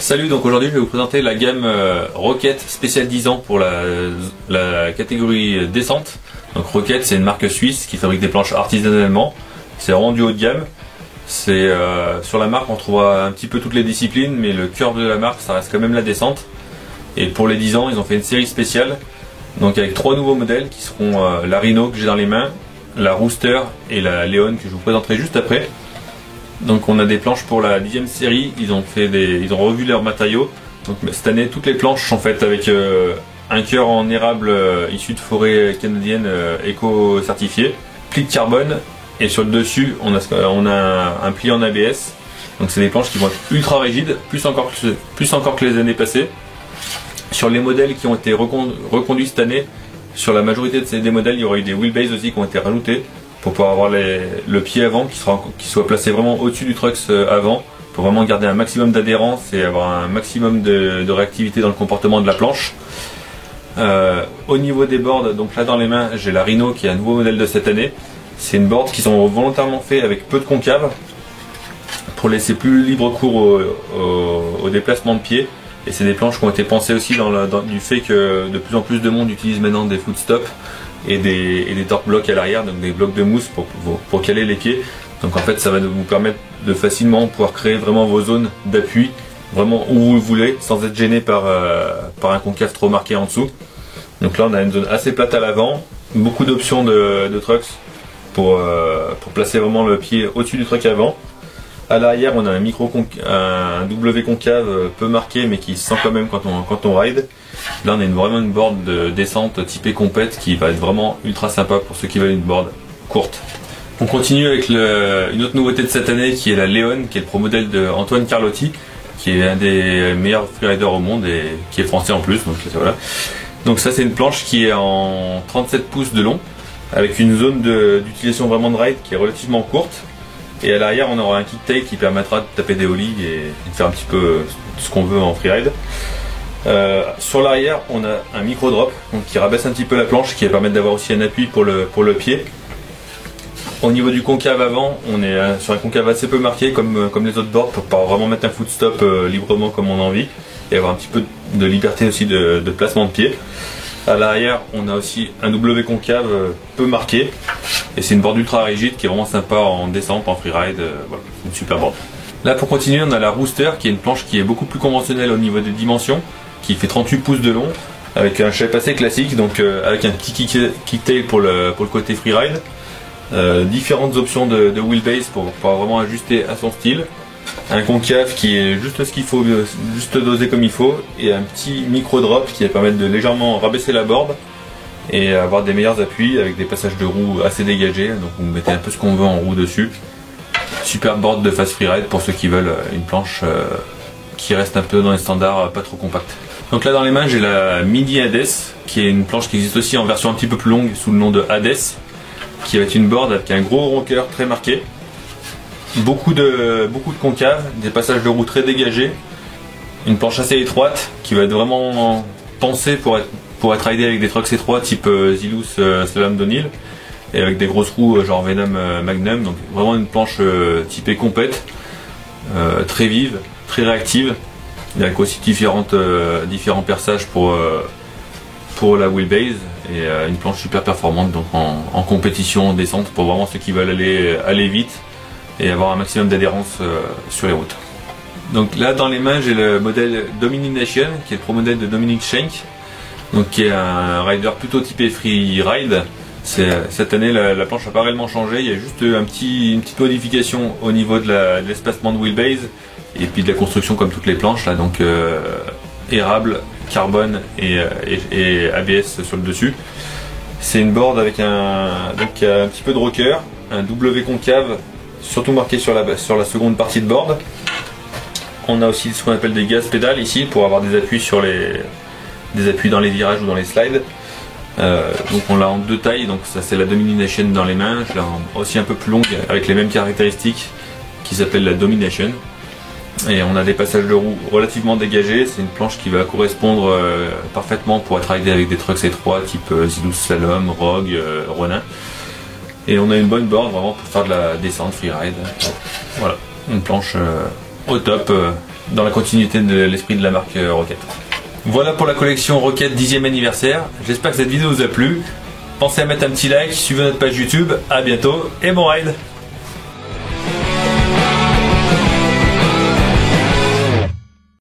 Salut, donc aujourd'hui je vais vous présenter la gamme Rocket spéciale 10 ans pour la catégorie descente. Donc Rocket, c'est une marque suisse qui fabrique des planches artisanalement. C'est vraiment du haut de gamme. Sur la marque on trouvera un petit peu toutes les disciplines, mais le cœur de la marque ça reste quand même la descente. Et pour les 10 ans ils ont fait une série spéciale, donc avec 3 nouveaux modèles qui seront la Rhino que j'ai dans les mains, la Rooster et la Leon que je vous présenterai juste après. Donc on a des planches pour la 10e série, ils ont revu leurs matériaux. Donc cette année toutes les planches sont faites avec un cœur en érable issu de forêt canadienne éco-certifié, pli de carbone, et sur le dessus on a un pli en ABS. Donc c'est des planches qui vont être ultra rigides, plus encore que les années passées. Sur les modèles qui ont été reconduits cette année, sur la majorité des modèles il y aura eu des wheelbase aussi qui ont été rajoutés, pour pouvoir avoir le pied avant qui soit placé vraiment au-dessus du truck avant, pour vraiment garder un maximum d'adhérence et avoir un maximum de réactivité dans le comportement de la planche. Au niveau des boards, donc là dans les mains j'ai la Rhino qui est un nouveau modèle de cette année. C'est une board qui sont volontairement fait avec peu de concave pour laisser plus libre cours au déplacement de pied. Et c'est des planches qui ont été pensées aussi du fait que de plus en plus de monde utilise maintenant des footstops et des torque blocs à l'arrière, donc des blocs de mousse pour caler les pieds. Donc en fait ça va vous permettre de facilement pouvoir créer vraiment vos zones d'appui vraiment où vous voulez, sans être gêné par un concave trop marqué en dessous. Donc là on a une zone assez plate à l'avant, beaucoup d'options de trucks pour placer vraiment le pied au-dessus du truck avant. À l'arrière on a un W concave peu marqué mais qui se sent quand même quand on ride. Là on a vraiment une board de descente typée compète qui va être vraiment ultra sympa pour ceux qui veulent une board courte. On continue avec une autre nouveauté de cette année qui est la Leon, qui est le pro modèle de Antoine Carlotti, qui est un des meilleurs freeriders au monde et qui est français en plus. Voilà. Donc ça c'est une planche qui est en 37 pouces de long avec une zone d'utilisation vraiment de ride qui est relativement courte. Et à l'arrière on aura un kicktail qui permettra de taper des ollies et de faire un petit peu ce qu'on veut en freeride. Sur l'arrière on a un micro drop qui rabaisse un petit peu la planche, qui va permettre d'avoir aussi un appui pour le pied. Au niveau du concave avant, on est sur un concave assez peu marqué comme les autres boards, pour pouvoir vraiment mettre un footstop librement comme on a envie et avoir un petit peu de liberté aussi de placement de pied. À l'arrière on a aussi un W concave peu marqué, et c'est une board ultra rigide qui est vraiment sympa en descente, en freeride. Voilà, c'est une super board. Là pour continuer on a la Rooster, qui est une planche qui est beaucoup plus conventionnelle au niveau des dimensions, qui fait 38 pouces de long avec un shape assez classique, donc avec un petit kicktail pour le côté freeride, différentes options de wheelbase pour pouvoir vraiment ajuster à son style, un concave qui est juste ce qu'il faut, juste dosé comme il faut, et un petit micro drop qui va permettre de légèrement rabaisser la board et avoir des meilleurs appuis avec des passages de roues assez dégagés. Donc vous mettez un peu ce qu'on veut en roue dessus. Super board de fast freeride pour ceux qui veulent une planche qui reste un peu dans les standards, pas trop compacte. Donc là dans les mains j'ai la Mini Hades, qui est une planche qui existe aussi en version un petit peu plus longue sous le nom de Hades, qui va être une board avec un gros rocker très marqué, beaucoup de concave, des passages de roue très dégagés, une planche assez étroite qui va être vraiment pensée pour être ridée avec des trucks étroits type Zilus Slalom Downhill, et avec des grosses roues genre Venom Magnum. Donc vraiment une planche typée compète, très vive, très réactive, avec aussi différents perçages pour la wheelbase, et une planche super performante donc en compétition, en descente, pour vraiment ceux qui veulent aller vite et avoir un maximum d'adhérence sur les routes. Donc là dans les mains j'ai le modèle Dominic Nation, qui est le pro modèle de Dominic Schenk, donc qui est un rider plutôt typé freeride. Cette année la planche n'a pas réellement changé, il y a juste une petite modification au niveau de l'espacement de wheelbase et puis de la construction comme toutes les planches là, donc érable, carbone et ABS sur le dessus. C'est une board avec un petit peu de rocker, un W concave surtout marqué sur la seconde partie de board. On a aussi ce qu'on appelle des gaz pédales ici pour avoir des appuis dans les virages ou dans les slides. Donc on l'a en deux tailles, donc ça c'est la Domination dans les mains. Je l'ai aussi un peu plus longue avec les mêmes caractéristiques, qui s'appelle la Domination. Et on a des passages de roues relativement dégagés. C'est une planche qui va correspondre parfaitement pour être ridée avec des trucks étroits type Zilus Slalom, Rogue, Ronin. Et on a une bonne board vraiment pour faire de la descente freeride. Voilà, une planche au top dans la continuité de l'esprit de la marque Rocket. Voilà pour la collection Rocket 10e anniversaire. J'espère que cette vidéo vous a plu. Pensez à mettre un petit like, suivez notre page YouTube. À bientôt et bon ride!